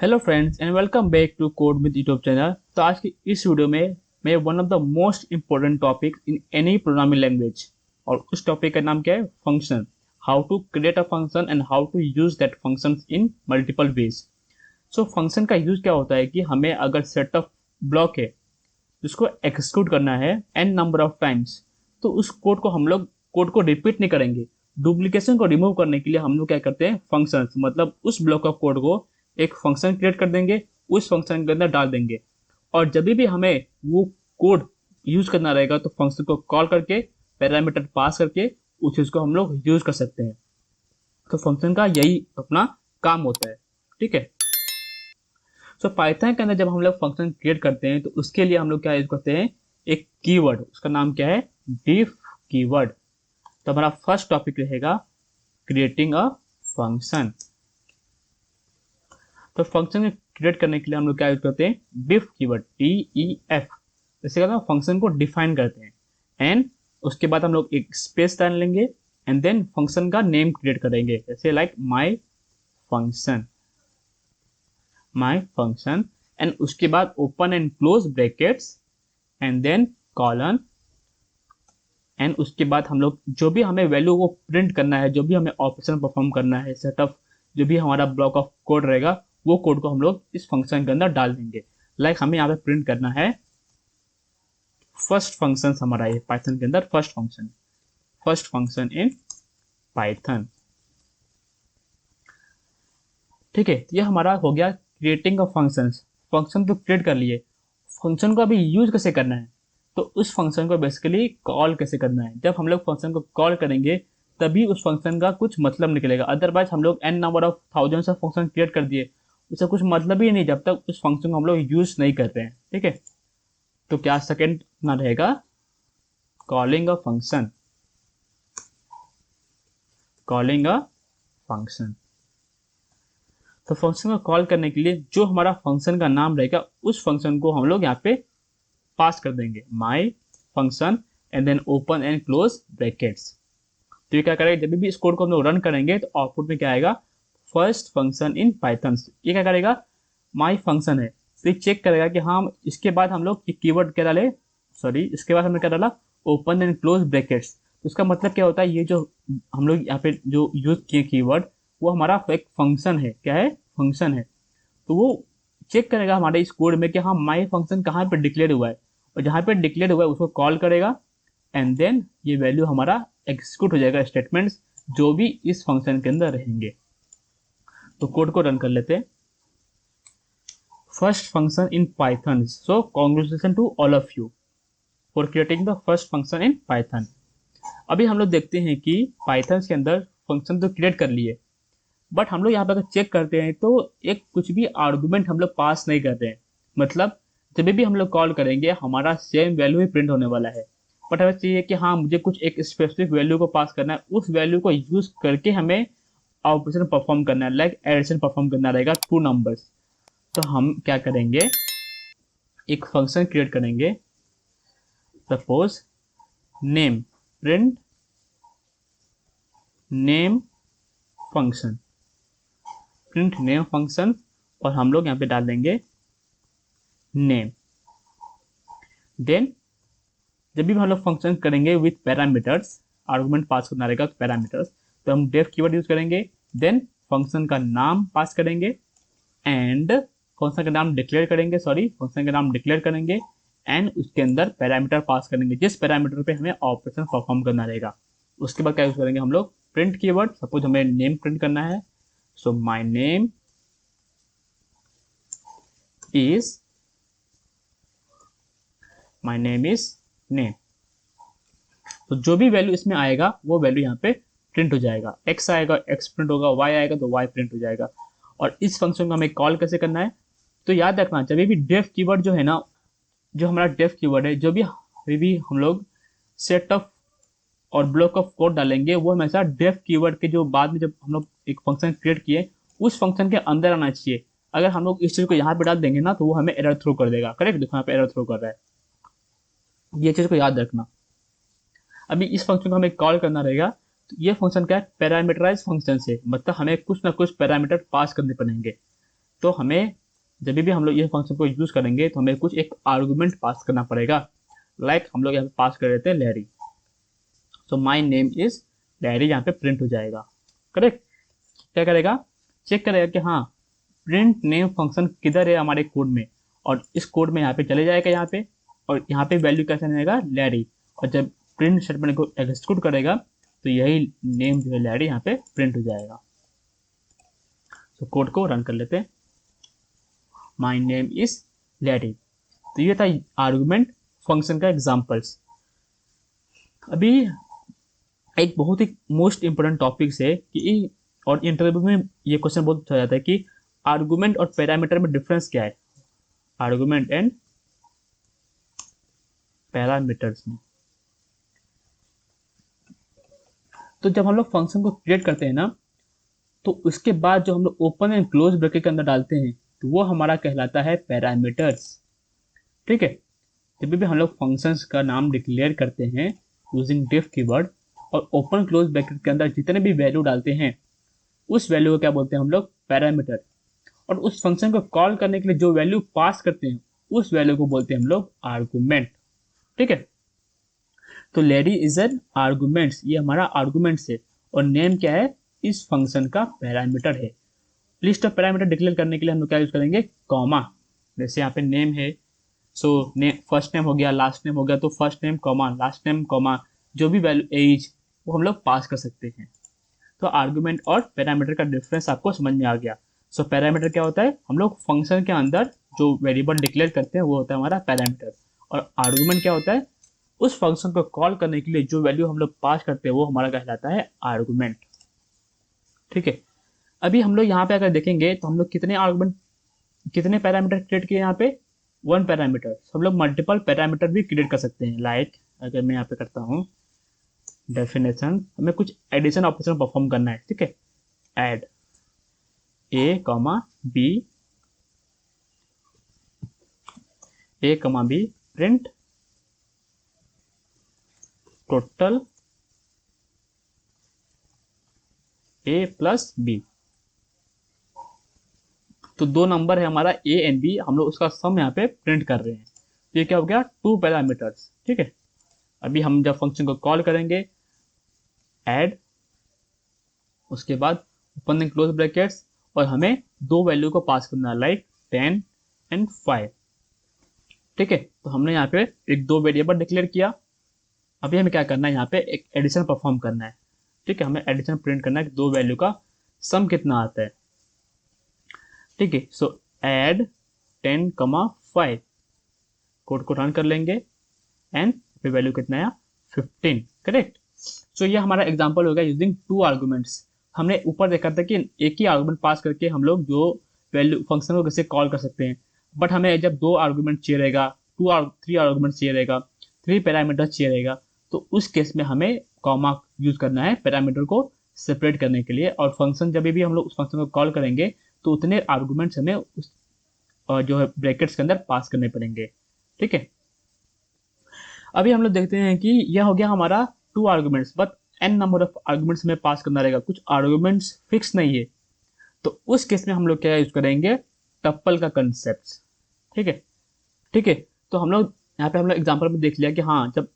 Hello friends and welcome back to code with YouTube channel. तो आज की इस वीडियो में मैं one of the most important topic in any programming language, और उस टॉपिक का नाम क्या है? Function. How to create a function and how to use that function in multiple ways. So function का यूज क्या होता है कि हमें अगर सेट ऑफ ब्लॉक है जिसको एक्सिक्यूट करना है एन नंबर ऑफ टाइम्स, तो उस कोड को हम लोग कोड को रिपीट नहीं करेंगे। डुप्लीकेशन को रिमूव करने के लिए हम लोग क्या करते हैं? फंक्शंस, मतलब उस ब्लॉक ऑफ कोड को एक फंक्शन क्रिएट कर देंगे, उस फंक्शन के अंदर डाल देंगे, और जब भी हमें वो कोड यूज करना रहेगा तो फंक्शन को कॉल करके पैरामीटर पास करके उस चीज को हम लोग यूज कर सकते हैं। तो फंक्शन का यही अपना काम होता है, ठीक है। सो पाइथन के अंदर जब हम लोग फंक्शन क्रिएट करते हैं तो उसके लिए हम लोग क्या यूज करते हैं? एक कीवर्ड, उसका नाम क्या है? डिफ कीवर्ड। तो हमारा फर्स्ट टॉपिक रहेगा क्रिएटिंग अ फंक्शन। तो फंक्शन क्रिएट करने के लिए हम लोग क्या यूज करते हैं? डिफ कीवर्ड, DEF। जैसे कहते हैं फंक्शन को डिफाइन करते हैं, एंड उसके बाद हम लोग एक स्पेस डाल लेंगे, एंड देन फंक्शन का नेम क्रिएट करेंगे, जैसे लाइक माई फंक्शन, एंड उसके बाद open and close brackets, and then colon, and उसके बाद हम लोग जो भी हमें वैल्यू को प्रिंट करना है, जो भी हमें ऑपरेशन परफॉर्म करना है, सेटअप जो भी हमारा ब्लॉक ऑफ कोड रहेगा, वो कोड को हम लोग इस फंक्शन के अंदर डाल देंगे। लाइक हमें यहाँ पे प्रिंट करना है फर्स्ट फंक्शन, हमारा ये पाइथन के अंदर फर्स्ट फंक्शन इन पाइथन, ठीक है। ये हमारा हो गया क्रिएटिंग ऑफ फंक्शंस। फंक्शन तो क्रिएट कर लिए, फंक्शन को अभी यूज कैसे करना है? तो उस फंक्शन को बेसिकली कॉल कैसे करना है? जब हम लोग फंक्शन को कॉल करेंगे तभी उस फंक्शन का कुछ मतलब निकलेगा। अदरवाइज हम लोग n number of thousands of function create कर दिए, उससे कुछ मतलब ही नहीं जब तक उस फंक्शन को हम लोग यूज नहीं करते हैं, ठीक है। तो क्या सेकेंड अपना रहेगा? Calling a function. तो फंक्शन को कॉल करने के लिए जो हमारा फंक्शन का नाम रहेगा उस फंक्शन को हम लोग यहाँ पे पास कर देंगे, my function, and then open and close brackets. तो ये क्या करेगा? जब भी इस कोड को हम लोग रन करेंगे तो आउटपुट में क्या आएगा? First function in Python. ये क्या करेगा? माई फंक्शन है, तो ये चेक करेगा कि हाँ, इसके बाद हम लोग ये कीवर्ड क्या डाले, इसके बाद हमने क्या डाला? Open and close brackets. तो इसका मतलब क्या होता है? ये जो हम लोग यहाँ पे जो यूज किए कीवर्ड, वो हमारा एक फंक्शन है। क्या है? फंक्शन है। तो वो चेक करेगा हमारे इस कोड में कि हाँ, माई फंक्शन कहाँ पे डिक्लेयर हुआ है, और जहाँ पे डिक्लेयर हुआ है उसको कॉल करेगा, एंड देन ये वैल्यू हमारा एग्जीक्यूट हो जाएगा, स्टेटमेंट्स जो भी इस फंक्शन के अंदर रहेंगे। तो कोड को रन कर लेते हैं। First function in Python. So congratulation to all of you for creating the first function in Python. अभी हम लोग देखते हैं कि पाइथन के अंदर फंक्शन तो क्रिएट कर लिए, बट हम लोग यहाँ पर अगर चेक करते हैं तो एक कुछ भी आर्गुमेंट हम लोग पास नहीं करते हैं। मतलब जब भी हम लोग कॉल करेंगे हमारा सेम वैल्यू ही प्रिंट होने वाला है, बट हमें चाहिए कि हाँ, मुझे कुछ एक स्पेसिफिक वैल्यू को पास करना है, उस वैल्यू को यूज करके हमें ऑपरेशन परफॉर्म करना है, लाइक एडिशन परफॉर्म करना रहेगा टू नंबर्स। तो हम क्या करेंगे? एक फंक्शन क्रिएट करेंगे, suppose name, print name function, और हम लोग यहाँ पे डाल देंगे नेम। देन जब भी हम लोग फंक्शन करेंगे विथ पैरामीटर्स, आर्गुमेंट पास करना रहेगा पैरामीटर्स, तो हम डेफ कीवर्ड यूज करेंगे, देन फंक्शन का नाम पास करेंगे, एंड फंक्शन का नाम डिक्लेयर करेंगे, एंड उसके अंदर पैरामीटर पास करेंगे, जिस पैरामीटर पे हमें ऑपरेशन परफॉर्म करना रहेगा। उसके बाद क्या यूज करेंगे हम लोग? Print keyword. सपोज हमें नेम प्रिंट करना है, सो माई नेम इज नेम। तो जो भी वैल्यू इसमें आएगा वो वैल्यू यहाँ पे प्रिंट हो जाएगा। एक्स आएगा एक्स प्रिंट होगा, वाई आएगा तो वाई प्रिंट हो जाएगा। और इस फंक्शन को हमें कॉल कैसे करना है? तो याद रखना, जब भी डेफ कीवर्ड जो है ना, जो हमारा डेफ कीवर्ड है, जो भी हम लोग सेट ऑफ और ब्लॉक ऑफ कोड डालेंगे, वो हमेशा डेफ कीवर्ड के जो बाद में जब हम लोग एक फंक्शन क्रिएट किए उस फंक्शन के अंदर आना चाहिए। अगर हम लोग इस चीज को यहाँ पे डाल देंगे ना तो वो हमें एरर थ्रो कर देगा। करेक्ट? देखो यहाँ पे एरर थ्रो कर रहा है, ये चीज को याद रखना। अभी इस फंक्शन को हमें कॉल करना रहेगा, ये फंक्शन क्या है, पैरामीटराइज फंक्शन से, मतलब हमें कुछ ना कुछ पैरामीटर पास करने पड़ेंगे। तो हमें जब भी हम लोग ये फंक्शन को यूज करेंगे तो हमें कुछ एक आर्गुमेंट पास करना पड़ेगा। लाइक हम लोग यहाँ पे पास कर देते हैं लैरी, तो माई नेम इज लैरी, यहाँ पे प्रिंट हो जाएगा। करेक्ट। क्या करेगा, चेक करेगा कि हाँ प्रिंट नेम फंक्शन किधर है हमारे कोड में, और इस कोड में यहाँ पे चले जाएगा यहाँ पे, और यहाँ पे वैल्यू कैसे रहेगा, लैरी। और जब प्रिंट स्टेटमेंट को एग्जीक्यूट करेगा तो यही नेम जो है लैरी यहाँ पे प्रिंट हो जाएगा। तो कोड को रन कर लेते हैं। My name is Larry. तो ये था आर्गुमेंट फंक्शन का एग्जाम्पल्स। अभी एक बहुत ही मोस्ट इंपोर्टेंट टॉपिक है कि, और इंटरव्यू में ये क्वेश्चन बहुत पूछा जाता है कि आर्गुमेंट और पैरामीटर में डिफरेंस क्या है, आर्गुमेंट एंड पैरामीटर्स में। तो जब हम लोग फंक्शन को क्रिएट करते हैं ना, तो उसके बाद जो हम लोग ओपन एंड क्लोज ब्रैकेट के अंदर डालते हैं तो वो हमारा कहलाता है पैरामीटर्स। ठीक है। जब भी हम लोग फंक्शंस का नाम डिक्लेयर करते हैं यूजिंग डिफ कीवर्ड, और ओपन क्लोज ब्रैकेट के अंदर जितने भी वैल्यू डालते हैं उस वैल्यू को क्या बोलते हैं हम लोग, पैरामीटर। और उस फंक्शन को कॉल करने के लिए जो वैल्यू पास करते हैं उस वैल्यू को बोलते हैं हम लोग आर्गुमेंट। ठीक है। तो लैरी इज एन आर्गुमेंट्स, ये हमारा आर्गुमेंट्स है, और नेम क्या है, इस फंक्शन का पैरामीटर है। लिस्ट ऑफ पैरामीटर डिक्लेयर करने के लिए हम लोग क्या यूज करेंगे, कॉमा। जैसे यहाँ पे नेम है, सो फर्स्ट नेम हो गया, लास्ट नेम हो गया, तो first name comma, last name comma, जो भी वैल्यू एज वो हम लोग पास कर सकते हैं। तो आर्गुमेंट और पैरामीटर का डिफरेंस आपको समझ में आ गया। सो पैरामीटर क्या होता है, हम लोग फंक्शन के अंदर जो वेरिएबल डिक्लेयर करते हैं वो होता है हमारा पैरामीटर। और आर्गुमेंट क्या होता है, उस फंक्शन को कॉल करने के लिए जो वैल्यू हम लोग पास करते हैं वो हमारा कहलाता है आर्गुमेंट। ठीक है। अभी हम लोग यहाँ पे अगर देखेंगे तो हम लोग कितने आर्गुमेंट, कितने पैरामीटर क्रिएट किए यहाँ पे, वन पैरामीटर। हम लोग मल्टीपल पैरामीटर भी क्रिएट कर सकते हैं। लाइक अगर मैं यहाँ पे करता हूँ डेफिनेशन, हमें कुछ एडिशन ऑपरेशन परफॉर्म करना है। ठीक है। Add a comma b, a comma b, print total a plus b. तो दो नंबर है हमारा ए एंड बी, हम लोग उसका सम यहाँ पे प्रिंट कर रहे हैं। तो ये क्या हो गया, टू पैरामीटर्स। ठीक है। अभी हम जब फंक्शन को कॉल करेंगे ऐड, उसके बाद ओपन एंड क्लोज ब्रैकेट्स, और हमें दो वैल्यू को पास करना है, लाइक 10 एंड 5। ठीक है। तो हमने यहाँ पे एक दो वेरिएबल डिक्लेयर किया। अभी हमें क्या करना है, यहाँ पे एक एडिशन परफॉर्म करना है। ठीक है। हमें एडिशन प्रिंट करना है कि दो वैल्यू का सम कितना आता है। ठीक है। सो ऐड 10, 5, कोड को रन कर लेंगे एंड वैल्यू कितना आया, 15। करेक्ट। सो ये हमारा एग्जांपल होगा यूजिंग टू आर्गुमेंट्स। हमने ऊपर देखा था कि एक ही आर्गुमेंट पास करके हम लोग जो वैल्यू फंक्शन को कैसे कॉल कर सकते हैं, बट हमें जब दो आर्गुमेंट चाहिए रहेगा, थ्री आर्गुमेंट चाहिए रहेगा, थ्री पैरामीटर चाहिए रहेगा, तो उस केस में हमें कॉमा यूज करना है पैरामीटर को सेपरेट करने के लिए। और फंक्शन जब भी हम लोग उस फंक्शन को कॉल करेंगे तो उतने आर्गुमेंट्स हमें उस जो है ब्रैकेट्स के अंदर पास करने पड़ेंगे। ठीक है। अभी हम लोग देखते हैं कि यह हो गया हमारा two arguments, but n number of arguments हमें पास करना रहेगा, कुछ आर्गुमेंट्स फिक्स नहीं है। तो उस केस में हम लोग क्या यूज करेंगे, टप्पल का कंसेप्ट। ठीक है। ठीक है। तो हम लोग यहाँ पे हम लोग एग्जाम्पल में देख लिया कि हाँ जब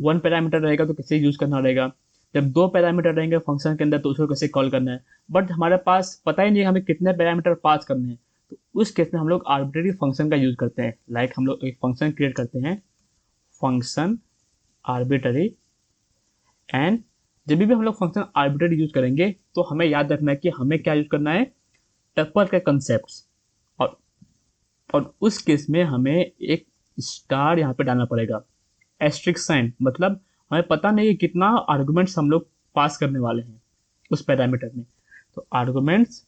वन पैरामीटर रहेगा तो कैसे यूज करना रहेगा, जब दो पैरामीटर रहेंगे फंक्शन के अंदर तो उसको कैसे कॉल करना है। बट हमारे पास पता ही नहीं हमें कितने पैरामीटर पास करने हैं, तो उस केस में हम लोग आर्बिट्रेरी फंक्शन का यूज करते हैं। लाइक हम लोग एक फंक्शन क्रिएट करते हैं, फंक्शन आर्बिट्रेरी, एंड जब भी हम लोग फंक्शन आर्बिट्रेरी यूज करेंगे तो हमें याद रखना है कि हमें क्या यूज करना है, टप्पल के कंसेप्ट। और उस केस में हमें एक स्टार यहाँ पे डालना पड़ेगा, एस्ट्रिक साइन, मतलब हमें पता नहीं है कितना आर्गुमेंट्स हम लोग पास करने वाले हैं उस पैरामीटर में। तो arguments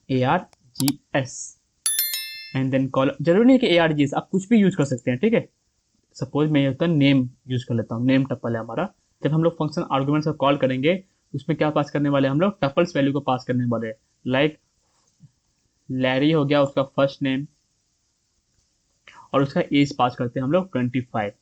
ARGS and then column, जरूरी नहीं कि ARGS, आप कुछ भी यूज कर सकते हैं। ठीक है। सपोज मैं होता नेम यूज कर लेता हूँ, नेम टप्पल है हमारा। जब हम लोग फंक्शन आर्गुमेंट्स को कॉल करेंगे उसमें क्या पास करने वाले हैं हम लोग, टप्पल्स वैल्यू को पास करने वाले हैं। लाइक लैरी हो गया उसका फर्स्ट नेम, और उसका एज पास करते हैं हम लोग 25।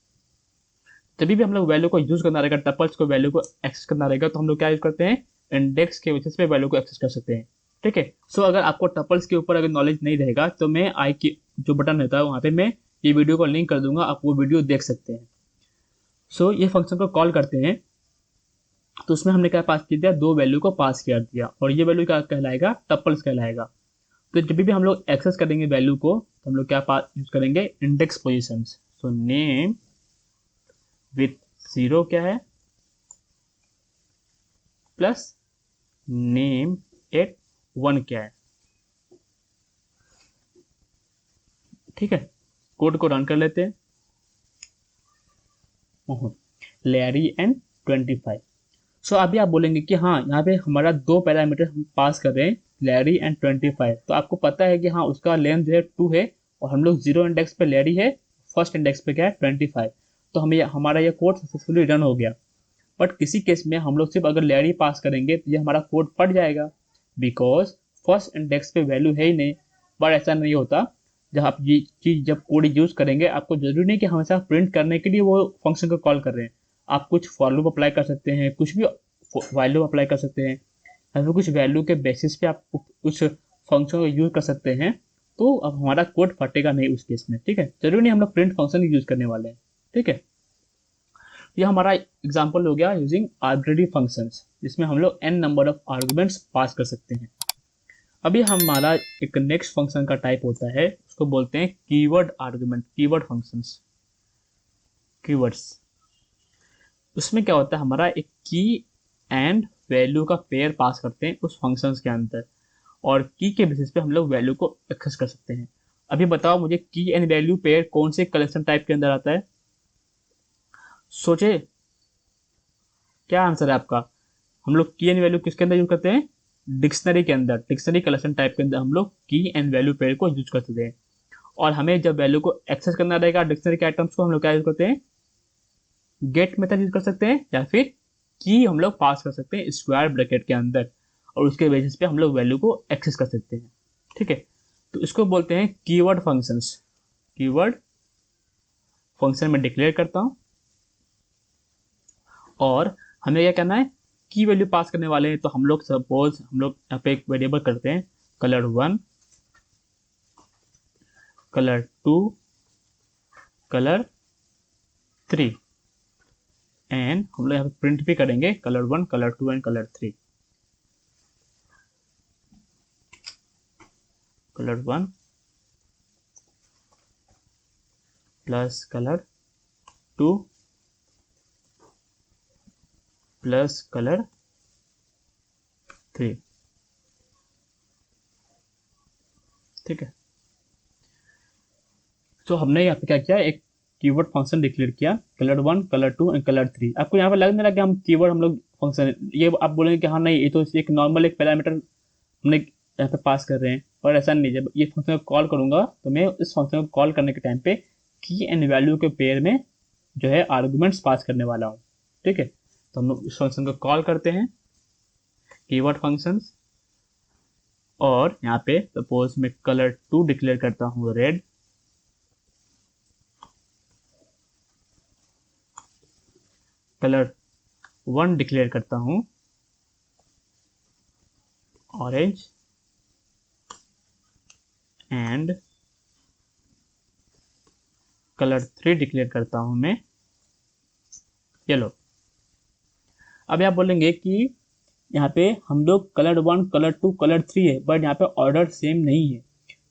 जब भी हम लोग वैल्यू को यूज करना रहेगा, टपल्स को वैल्यू को एक्सेस करना रहेगा, तो हम लोग क्या यूज करते हैं, इंडेक्स के बेसिस पे वैल्यू को एक्सेस कर सकते हैं। ठीक है, सो अगर आपको टपल्स के ऊपर अगर नॉलेज नहीं रहेगा तो मैं आई की जो बटन रहता है वहाँ पे मैं ये वीडियो को लिंक कर दूंगा, आप वो वीडियो देख सकते हैं। सो ये फंक्शन को कॉल करते हैं, तो उसमें हमने क्या पास किया दिया, दो वैल्यू को पास कर दिया, और ये वैल्यू क्या कहलाएगा, टपल्स कहलाएगा। तो जब भी हम लोग एक्सेस करेंगे वैल्यू को, तो हम लोग क्या पास यूज करेंगे, index position. So name with 0 क्या है, प्लस नेम एट 1 क्या है। ठीक है, कोड को रन कर लेते हैं। Larry and 25। सो अभी आप बोलेंगे कि हाँ यहाँ पे हमारा दो पैरामीटर हम पास कर रहे हैं, लैरी एंड 25। तो आपको पता है कि हाँ उसका लेंथ जो है 2 है, और हम लोग 0 इंडेक्स पे लैरी है, फर्स्ट इंडेक्स पे क्या है 25। तो हमें हमारा ये कोड सक्सेसफुली रन हो गया। बट किसी केस में हम लोग सिर्फ अगर लैरी पास करेंगे तो ये हमारा कोड फट जाएगा, बिकॉज फर्स्ट इंडेक्स पे वैल्यू है ही नहीं। बट ऐसा नहीं होता, जब आप ये चीज़ जब कोड यूज करेंगे, आपको जरूरी नहीं कि हमेशा प्रिंट करने के लिए वो फंक्शन को कॉल कर रहे हैं। आप कुछ फॉर लूप अप्लाई कर सकते हैं, कुछ भी वैल्यू अप्लाई कर सकते हैं, या फिर कुछ वैल्यू के बेसिस पे आप उस फंक्शन को यूज कर सकते हैं। तो अब हमारा कोड फटेगा नहीं उस केस में। ठीक है, जरूरी नहीं हम लोग प्रिंट फंक्शन यूज करने वाले हैं। ठीक है, ये हमारा एग्जाम्पल हो गया यूजिंग आर्बिट्रेरी फंक्शंस, जिसमें हम लोग n number of arguments pass कर सकते हैं। अभी हमारा एक नेक्स्ट फंक्शन का टाइप होता है, उसको बोलते हैं keyword argument, keyword functions, keywords. उसमें क्या होता है, हमारा एक की एंड वैल्यू का पेयर पास करते हैं उस फंक्शंस के अंदर, और की के बेसिस पे हम लोग वैल्यू को एक्सेस कर सकते हैं। अभी बताओ मुझे, की एंड वैल्यू पेयर कौन से कलेक्शन टाइप के अंदर आता है, सोचे क्या आंसर है आपका। हम लोग की एंड वैल्यू किसके अंदर यूज करते हैं, डिक्शनरी के अंदर, डिक्शनरी कलेक्शन टाइप के अंदर हम लोग की एंड वैल्यू पेयर को यूज करते हैं। और हमें जब वैल्यू को एक्सेस करना रहेगा डिक्शनरी के आइटम्स को, हम लोग क्या यूज करते हैं, गेट मेथड यूज कर सकते हैं, या फिर की हम लोग पास कर सकते हैं स्क्वायर ब्रैकेट के अंदर, और उसके बेसिस पे हम लोग वैल्यू को एक्सेस कर सकते हैं। ठीक है, तो इसको बोलते हैं कीवर्ड फंक्शंस। कीवर्ड फंक्शन में डिक्लेयर करता हूं, और हमें क्या करना है, की वैल्यू पास करने वाले हैं। तो हम लोग सपोज हम लोग यहाँ पे एक वेरिएबल करते हैं, कलर 1, कलर 2, कलर 3, एंड हम लोग यहाँ पे प्रिंट भी करेंगे colour 1, colour 2 and colour 3। Colour 1 plus colour 2 plus colour 3। ठीक है, तो हमने यहाँ पे क्या किया, एक कीवर्ड फंक्शन डिक्लेयर किया, कलर 1, कलर 2 एंड कलर 3। आपको यहाँ पे लग नहीं रहा कि हम कीवर्ड हम लोग फंक्शन, ये आप बोलेंगे कि हाँ नहीं ये तो एक नॉर्मल एक पैरामीटर हमने यहाँ पे पास कर रहे हैं, और ऐसा नहीं। जब ये फंक्शन को कॉल करूंगा तो मैं इस फंक्शन को कॉल करने के टाइम पे की एंड वैल्यू के पेयर में जो है आर्गुमेंट्स पास करने वाला हूँ। ठीक है, तो हम लोग इस फंक्शन को कॉल करते हैं, कीवर्ड फंक्शंस, और यहाँ पे सपोज मैं कलर 2 डिक्लेयर करता हूँ रेड, कलर 1 डिक्लेयर करता हूँ ऑरेंज, एंड कलर 3 डिक्लेयर करता हूं मैं येलो। अब आप बोलेंगे कि यहाँ पे हम लोग कलर 1, कलर 2, कलर 3 है, बट यहाँ पे ऑर्डर सेम नहीं है,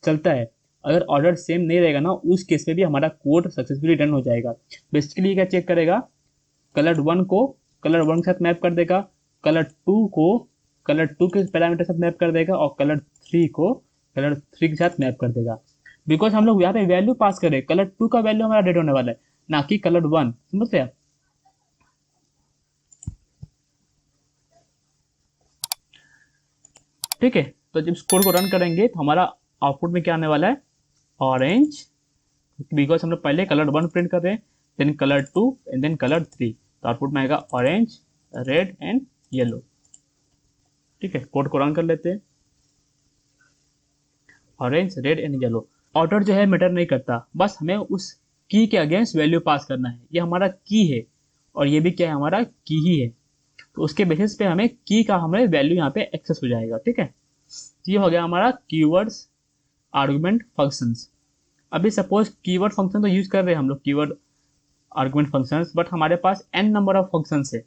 चलता है। अगर ऑर्डर सेम नहीं रहेगा ना, उस केस में भी हमारा कोड सक्सेसफुली रन हो जाएगा। बेसिकली क्या चेक करेगा, कलर 1 को कलर 1 के साथ मैप कर देगा, कलर 2 को कलर 2 के पैरामीटर के साथ मैप कर देगा, और कलर 3 को कलर 3 के साथ मैप कर देगा। बिकॉज हम लोग यहाँ पे वैल्यू पास करें, कलर 2 का वैल्यू हमारा रेड होने वाला है, ना कि कलर 1। समझते हैं आप। ठीक है, तो जब इस कोड को रन करेंगे तो हमारा आउटपुट में क्या आने वाला है, ऑरेंज, बिकॉज हम लोग पहले कलर 1 प्रिंट कर रहे हैं, then colour 2 and then colour 3। तो आउटपुट में आएगा ऑरेंज, रेड एंड येलो। ठीक है, कोड को रन कर लेते हैं, orange, red and yellow. Order जो है मैटर नहीं करता, बस हमें उस की के अगेंस्ट वैल्यू पास करना है। ये हमारा की है, और ये भी क्या है, हमारा की ही है। तो उसके बेसिस पे हमें की का हमें वैल्यू यहाँ पे एक्सेस हो जाएगा। ठीक है, तो ये हो गया हमारा कीवर्ड्स आर्गुमेंट फंक्शंस। अभी सपोज कीवर्ड फंक्शन तो यूज कर रहे हैं हम लोग, कीवर्ड आर्गुमेंट फंक्शंस, बट हमारे पास n नंबर ऑफ फंक्शंस है।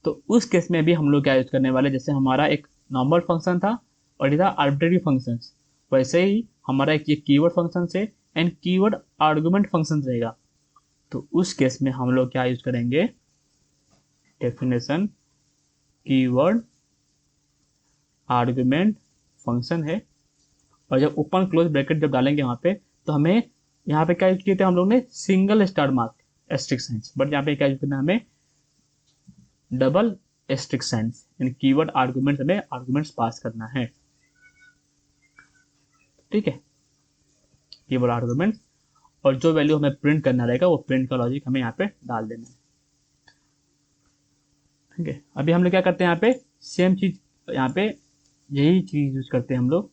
तो उस केस में भी हम लोग क्या यूज करने वाले, जैसे हमारा एक नॉर्मल फंक्शन था और ये था आर्बिट्रेरी फंक्शंस, वैसे ही हमारा एक ये कीवर्ड फंक्शन है एंड कीवर्ड आर्गुमेंट फंक्शन रहेगा। तो उस केस में हम लोग क्या यूज करेंगे, डेफिनेशन कीवर्ड आर्गुमेंट फंक्शन है, और जब ओपन क्लोज ब्रैकेट जब डालेंगे वहां पे, तो हमें यहाँ पे क्या यूज किए थे हम लोग ने, single star mark asterisk signs, but यहाँ पे क्या यूज करना है, हमें double asterisk signs. In keyword argument हमें आर्गुमेंट्स पास करना है। ठीक है, कीवर्ड आर्गुमेंट, और जो वैल्यू हमें प्रिंट करना रहेगा वो प्रिंट का लॉजिक हमें यहाँ पे डाल देना है। ठीक है, अभी हम लोग क्या करते हैं, यहाँ पे सेम चीज, यहाँ पे यही चीज यूज करते हैं हम लोग,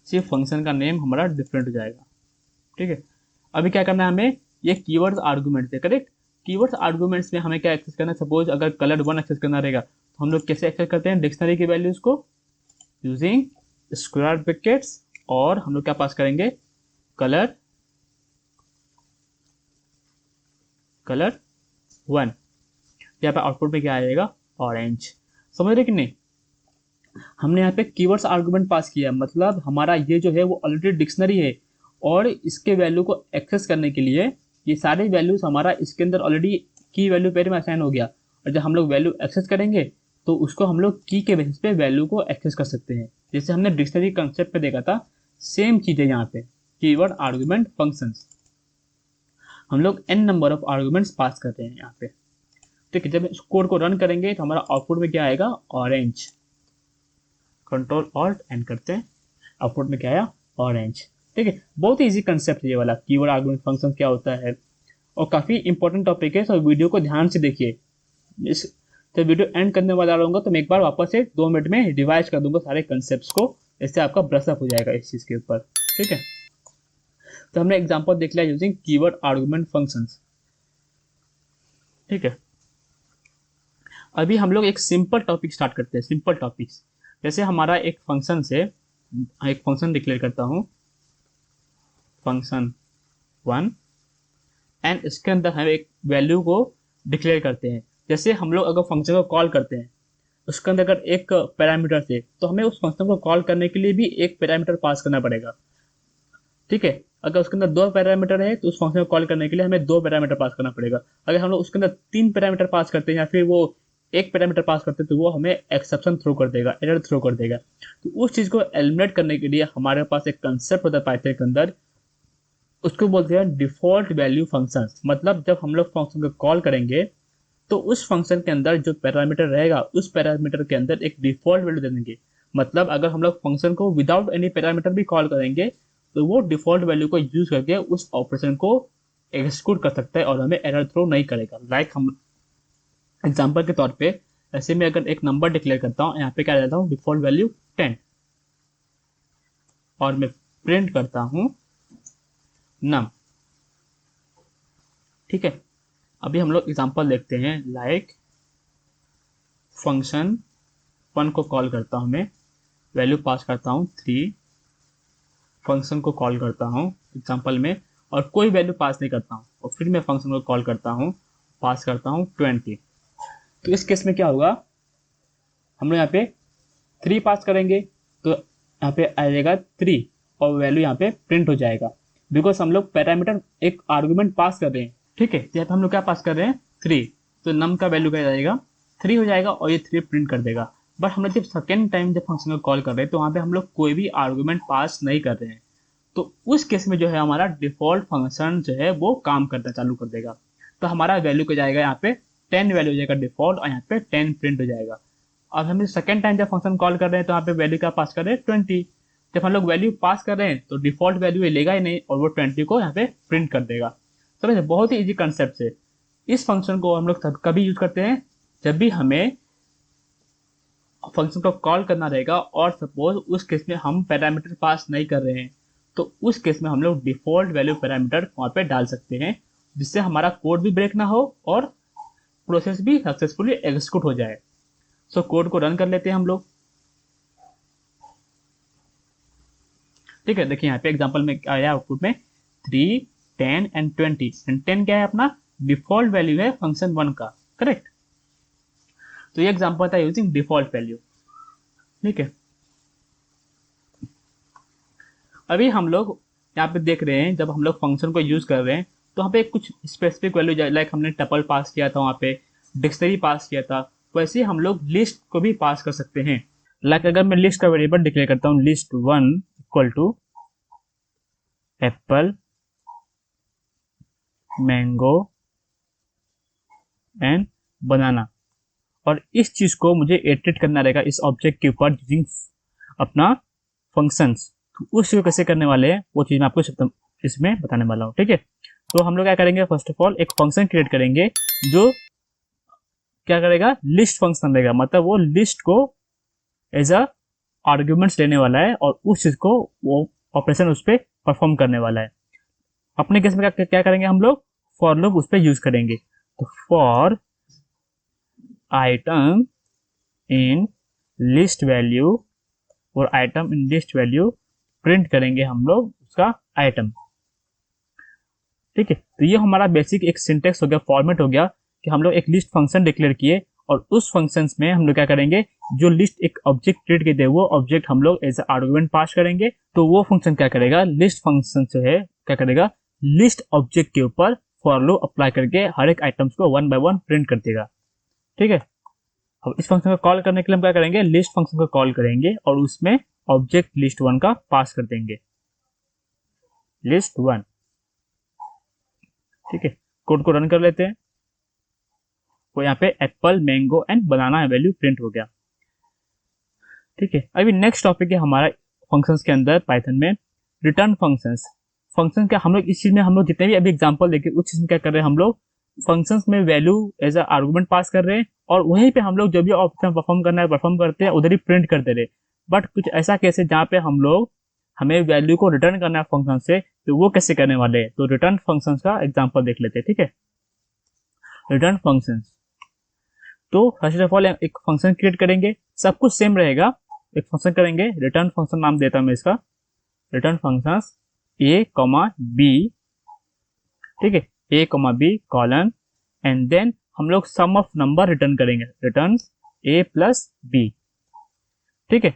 सिर्फ फंक्शन का नेम हमारा डिफरेंट हो जाएगा। ठीक है, अभी क्या करना है हमें, ये कीवर्ड्स आर्गुमेंट्स है, करेक्ट। कीवर्ड्स आर्गुमेंट्स में हमें क्या एक्सेस करना है, सपोज अगर कलर 1 एक्सेस करना रहेगा तो हम लोग कैसे एक्सेस करते हैं, डिक्शनरी की वैल्यूज को यूजिंग स्क्वायर ब्रैकेट्स, और हम लोग क्या पास करेंगे, कलर 1। यहाँ पे आउटपुट में क्या आएगा, ऑरेंज। समझ रहे कि नहीं, हमने यहाँ पे कीवर्ड्स आर्गुमेंट पास किया, मतलब हमारा ये जो है वो ऑलरेडी डिक्शनरी है, और इसके वैल्यू को एक्सेस करने के लिए ये सारे वैल्यूज हमारा इसके अंदर ऑलरेडी की वैल्यू पेयर में असाइन हो गया, और जब हम लोग वैल्यू एक्सेस करेंगे तो उसको हम लोग की के बेसिस पे वैल्यू को एक्सेस कर सकते हैं, जैसे हमने डिक्शनरी कंसेप्ट पे देखा था। सेम चीज है यहाँ पे, कीवर्ड आर्गुमेंट फंक्शंस, हम लोग n number of arguments pass कर रहे हैं यहाँ पे। ठीक है, जब इस कोड को रन करेंगे तो हमारा आउटपुट में क्या आएगा, ऑरेंज। कंट्रोल ऑल्ट एन करते हैं, आउटपुट में क्या आया, ऑरेंज। ठीक है, बहुत ही इजी कंसेप्ट है ये वाला, कीवर्ड आर्गुमेंट फंक्शन क्या होता है, और काफी इंपॉर्टेंट टॉपिक है, तो वीडियो को ध्यान से देखिए। इस जब वीडियो एंड करने वाला रहूंगा तो मैं एक बार वापस से 2 मिनट में रिवाइज कर दूंगा सारे कंसेप्ट को, इससे आपका ब्रश अप हो जाएगा इस चीज के ऊपर। ठीक है, तो हमने एग्जांपल देख लिया यूजिंग कीवर्ड आर्गुमेंट फंक्शंस। ठीक है, अभी हम लोग एक सिंपल टॉपिक स्टार्ट करते हैं, सिंपल टॉपिक्स। जैसे हमारा एक फंक्शन से, एक फंक्शन डिक्लेयर करता हूं, फंक्शन 1, एंड इसके अंदर हम एक वैल्यू को डिक्लेयर करते हैं। जैसे हम लोग अगर फंक्शन को कॉल करते हैं, उसके अंदर अगर एक पैरामीटर थे तो हमें उस फंक्शन को कॉल करने के लिए भी एक पैरामीटर पास करना पड़ेगा। ठीक है, अगर उसके अंदर 2 पैरामीटर है तो उस फंक्शन को कॉल करने के लिए हमें 2 पैरामीटर पास करना पड़ेगा। अगर हम लोग उसके अंदर 3 पैरामीटर पास करते हैं या फिर वो एक पैरामीटर पास करते हैं तो वो हमें एक्सेप्शन थ्रो कर देगा, एरर थ्रो कर देगा। तो उस चीज को एलिमिनेट करने के लिए हमारे पास एक कंसेप्ट होता है पाइथन के अंदर, उसको बोलते हैं डिफॉल्ट वैल्यू फंक्शन। मतलब जब हम लोग फंक्शन को कॉल करेंगे तो उस फंक्शन के अंदर जो पैरामीटर रहेगा उस पैरामीटर के अंदर एक डिफॉल्ट वैल्यू दे देंगे। मतलब अगर हम लोग फंक्शन को विदाउट एनी पैरामीटर भी कॉल करेंगे तो वो डिफॉल्ट वैल्यू को यूज करके उस ऑपरेशन को एग्जीक्यूट कर सकता है और हमें एरर थ्रो नहीं करेगा। लाइक हम एग्जाम्पल के तौर पे, ऐसे में अगर एक नंबर डिक्लेयर करता हूँ, यहाँ पे क्या देता हूँ, डिफॉल्ट वैल्यू 10, और मैं प्रिंट करता हूँ नम। ठीक है, अभी हम लोग एग्जांपल देखते हैं। लाइक फंक्शन 1 को कॉल करता हूं मैं, वैल्यू पास करता हूं 3, फंक्शन को कॉल करता हूं एग्जांपल में और कोई वैल्यू पास नहीं करता हूं, और फिर मैं फंक्शन को कॉल करता हूं, पास करता हूं 20। तो इस केस में क्या होगा, हम लोग यहाँ पे 3 पास करेंगे तो यहाँ पे आ जाएगा 3 और वैल्यू यहाँ पे प्रिंट हो जाएगा, बिकॉज हम लोग पैरामीटर एक आर्गुमेंट पास कर रहे हैं। ठीक है, यहाँ पे हम लोग क्या पास कर रहे हैं, 3, तो नम का वैल्यू क्या जाएगा, 3 हो जाएगा और ये 3 प्रिंट कर देगा। बट हम लोग जब सेकेंड टाइम जब फंक्शन को कॉल कर रहे हैं तो वहाँ पे हम लोग कोई भी आर्गुमेंट पास नहीं कर रहे हैं, तो उस केस में जो है हमारा डिफॉल्ट फंक्शन जो है वो काम करना चालू कर देगा। तो हमारा वैल्यू क्या जाएगा, यहाँ पे 10 वैल्यू हो जाएगा डिफॉल्ट, और यहाँ पे 10 प्रिंट हो जाएगा। अब हम सेकेंड टाइम जब फंक्शन कॉल कर रहे हैं तो यहाँ पे वैल्यू क्या पास कर रहे हैं, 20। जब हम लोग वैल्यू पास कर रहे हैं तो डिफॉल्ट वैल्यू लेगा ही नहीं और वो 20 को यहाँ पे प्रिंट कर देगा। समझे, बहुत ही इजी कंसेप्ट है। इस फंक्शन को हम लोग कभी यूज करते हैं जब भी हमें फंक्शन को कॉल करना रहेगा और सपोज उस केस में हम पैरामीटर पास नहीं कर रहे हैं, तो उस केस में हम लोग डिफॉल्ट वैल्यू पैरामीटर वहाँ पे डाल सकते हैं जिससे हमारा कोड भी ब्रेक ना हो और प्रोसेस भी सक्सेसफुली एग्जीक्यूट हो जाए। सो कोड को रन कर लेते हैं हम लोग। ठीक है, देखिए यहाँ पे एग्जांपल में क्या आया आउटपुट में 3, 10 एंड 20 एंड 10 क्या है अपना डिफॉल्ट वैल्यू है फंक्शन 1 का, करेक्ट। तो ये एग्जांपल था यूजिंग डिफॉल्ट वैल्यू। ठीक है, अभी हम लोग यहाँ पे देख रहे हैं जब हम लोग फंक्शन को यूज कर रहे हैं तो यहाँ पे कुछ स्पेसिफिक वैल्यू लाइक हमने टपल पास किया था, वहाँ पे डिक्शनरी पास किया था, वैसे हम लोग लिस्ट को भी पास कर सकते हैं। लाइक अगर मैं लिस्ट का वेरिएबल डिक्लेयर करता हूँ list 1 equal to apple mango and banana, और इस चीज को मुझे इटरेट करना रहेगा इस ऑब्जेक्ट के ऊपर यूजिंग अपना फंक्शंस। तो उस चीज को कैसे करने वाले हैं वो चीज मैं आपको इसमें बताने वाला हूँ। ठीक है, तो हम लोग क्या करेंगे, फर्स्ट ऑफ ऑल एक फंक्शन क्रिएट करेंगे जो क्या करेगा, लिस्ट फंक्शन रहेगा, मतलब वो लिस्ट को एज अ आर्ग्यूमेंट्स लेने वाला है और उस चीज को वो ऑपरेशन उस पर परफॉर्म करने वाला है। अपने केस में क्या करेंगे, हम लोग फॉर लूप उस पर यूज करेंगे। तो for item in list value और item in list value print करेंगे हम लोग उसका आइटम। ठीक है, तो ये हमारा बेसिक एक सिंटेक्स हो गया, फॉर्मेट हो गया कि हम लोग एक लिस्ट फंक्शन डिक्लेयर किए और उस फंक्शन में हम लोग क्या करेंगे, जो लिस्ट एक ऑब्जेक्ट क्रिएट किए थे वो ऑब्जेक्ट हम लोग एज आर्गुमेंट पास करेंगे। तो वो फंक्शन क्या करेगा, लिस्ट फंक्शन जो है क्या करेगा, लिस्ट ऑब्जेक्ट के ऊपर फॉर लूप अप्लाई करके हर एक आइटम्स को 1 बाय 1 प्रिंट कर देगा। ठीक है, अब इस फंक्शन को कॉल करने के लिए हम क्या करेंगे, लिस्ट फंक्शन को कॉल करेंगे और उसमें ऑब्जेक्ट लिस्ट 1 का पास कर देंगे, लिस्ट 1। ठीक है, कोड को रन कर लेते हैं। तो यहाँ पे Apple mango and banana value print हो गया। ठीक है, अभी नेक्स्ट टॉपिक है हमारा फंक्शंस के अंदर पाइथन में रिटर्न फंक्शंस। फंक्शन क्या, हम लोग इस चीज में हम लोग जितने भी अभी एग्जांपल देखे उस चीज में क्या कर रहे हैं, हम लोग फंक्शंस में वैल्यू एज अ आर्गुमेंट पास कर रहे हैं और वहीं पे हम लोग जो भी ऑप्शन परफॉर्म करना है परफॉर्म करते हैं, उधर ही प्रिंट कर दे रहे। बट कुछ ऐसा केस है जहाँ पे हम लोग हमें वैल्यू को रिटर्न करना है फंक्शन से, तो वो कैसे करने वाले हैं, तो रिटर्न फंक्शंस का एग्जांपल देख लेते हैं। ठीक है, रिटर्न फंक्शंस, तो फर्स्ट ऑफ ऑल एक फंक्शन क्रिएट करेंगे, सब कुछ सेम रहेगा। एक फंक्शन करेंगे, रिटर्न फंक्शन नाम देता हूं मैं इसका, रिटर्न फंक्शंस a, b। ठीक है, a, b colon and then हम लोग सम ऑफ नंबर रिटर्न करेंगे, रिटर्न a प्लस b। ठीक है,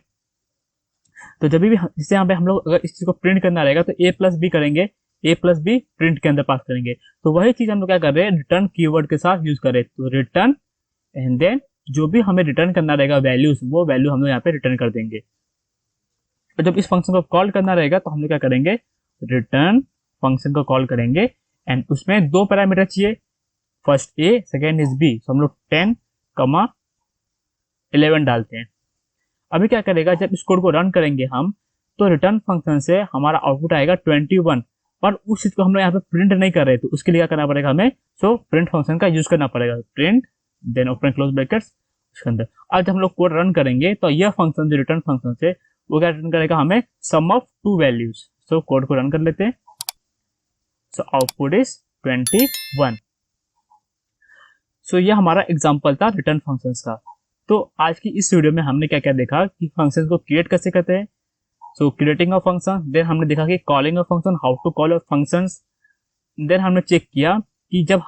तो जब भी जैसे यहाँ पे हम लोग अगर इस चीज को प्रिंट करना रहेगा तो a प्लस बी करेंगे, a प्लस बी प्रिंट के अंदर पास करेंगे। तो वही चीज हम लोग क्या कर रहे हैं, रिटर्न कीवर्ड के साथ यूज कर रहे हैं। तो रिटर्न एंड देन जो भी हमें रिटर्न करना रहेगा वैल्यूज, वो वैल्यू हम लोग यहाँ पे रिटर्न कर देंगे। तो जब इस फंक्शन को कॉल करना रहेगा तो हम लोग क्या करेंगे, रिटर्न फंक्शन को कॉल करेंगे एंड उसमें 2 पैरामीटर चाहिए, first a second is b। तो हम लोग 10, 11 डालते हैं। अभी क्या करेगा, जब इस कोड को रन करेंगे हम तो रिटर्न फंक्शन से हमारा आउटपुट आएगा 21, पर उस चीज को हम लोग यहाँ पे प्रिंट नहीं कर रहे, तो उसके लिए क्या करना पड़ेगा हमें, सो प्रिंट फंक्शन का यूज करना पड़ेगा, print then open close brackets उसके अंदर। आज जब हम लोग कोड रन करेंगे तो यह फंक्शन जो रिटर्न फंक्शन से वो क्या रिटर्न करेगा हमें, सम ऑफ 2 वैल्यूज। सो कोड को रन कर लेते हैं। So output is 21। सो यह हमारा एग्जांपल था रिटर्न फंक्शंस का। तो आज की इस वीडियो में हमने क्या क्या देखा कि फंक्शंस को क्रिएट कैसे करते हैं। So creating of function, then हमने देखा कि calling of function, how to call of functions. Then हमने चेक किया कि जब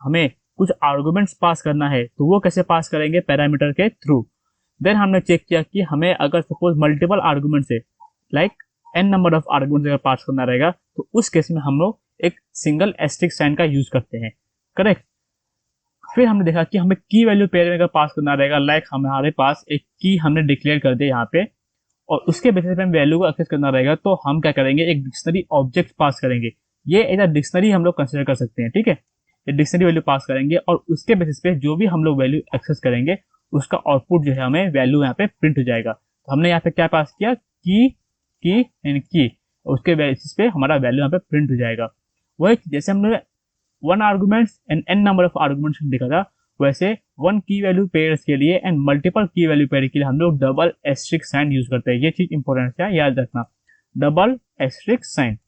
हमें कुछ आर्गुमेंट्स पास करना है तो वो कैसे पास करेंगे, पैरामीटर के थ्रू। देन हमने चेक किया कि हमें अगर सपोज मल्टीपल आर्गुमेंट्स है, like n number of arguments अगर पास करना रहेगा तो उस केस में हम लोग एक सिंगल एस्टेरिस्क साइन का यूज करते हैं, करेक्ट। फिर हमने देखा कि हमें की वैल्यू पेयर में अगर पास करना रहेगा, लाइक हमारे पास एक की हमने डिक्लेयर कर दिया यहाँ पे और उसके बेसिस पे हम वैल्यू को एक्सेस करना रहेगा, तो हम क्या करेंगे, एक डिक्शनरी ऑब्जेक्ट पास करेंगे। ये एज अ डिक्शनरी हम लोग कंसिडर कर सकते हैं। ठीक है, ये डिक्शनरी वैल्यू पास करेंगे और उसके बेसिस पे जो भी हम लोग वैल्यू एक्सेस करेंगे उसका आउटपुट जो है हमें वैल्यू यहाँ पे प्रिंट हो जाएगा। तो हमने यहाँ पे क्या पास किया, की एंड की, उसके बेसिस पे हमारा वैल्यू यहाँ पे प्रिंट हो जाएगा। वही जैसे हमने 1 arguments and n number of arguments देखा था, वैसे 1 की वैल्यू पेयर्स के लिए एंड मल्टीपल की वैल्यू पेयर के लिए हम लोग डबल एस्टेरिस्क साइन यूज करते हैं। ये चीज इंपॉर्टेंट है, याद रखना, डबल एस्टेरिस्क साइन।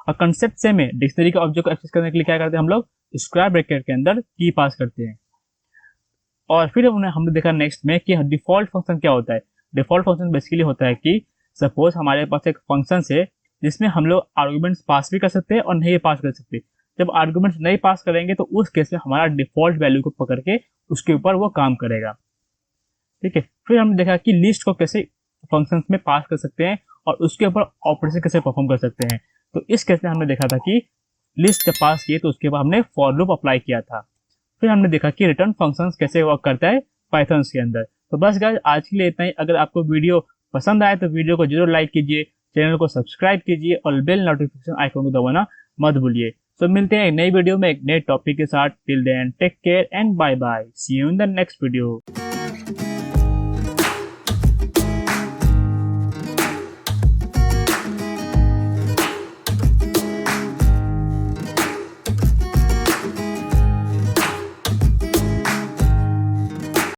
और कंसेप्ट सेम है, डिक्शनरी के ऑब्जेक्ट को एक्सेस करने के लिए क्या करते हैं हम लोग, स्क्वायर ब्रैकेट के अंदर की पास करते हैं। और फिर हमने देखा नेक्स्ट में कि डिफॉल्ट फंक्शन क्या होता है। डिफॉल्ट फंक्शन बेसिकली होता है कि सपोज हमारे पास एक फंक्शन है जिसमें हम लोग आर्गुमेंट्स पास भी कर सकते हैं और नहीं पास कर सकते। जब आर्गुमेंट्स नहीं पास करेंगे तो उस केस में हमारा डिफॉल्ट वैल्यू को पकड़ के उसके ऊपर वो काम करेगा। ठीक है, फिर हमने देखा कि लिस्ट को कैसे फंक्शंस में पास कर सकते हैं और उसके ऊपर ऑपरेशन कैसे परफॉर्म कर सकते हैं। तो इस केस में हमने देखा था कि लिस्ट जब पास किए तो उसके बाद हमने फॉर लूप अप्लाई किया था। फिर हमने देखा कि रिटर्न फंक्शंस कैसे वर्क करता है पाइथन के अंदर। तो बस गाइस आज के लिए इतना ही। अगर आपको वीडियो पसंद आए तो वीडियो को जरूर लाइक कीजिए, चैनल को सब्सक्राइब कीजिए और बेल नोटिफिकेशन आइकन को दबाना मत भूलिए। तो मिलते हैं एक नई वीडियो में एक नए टॉपिक के साथ। Till then take care and bye bye, see you in the next video.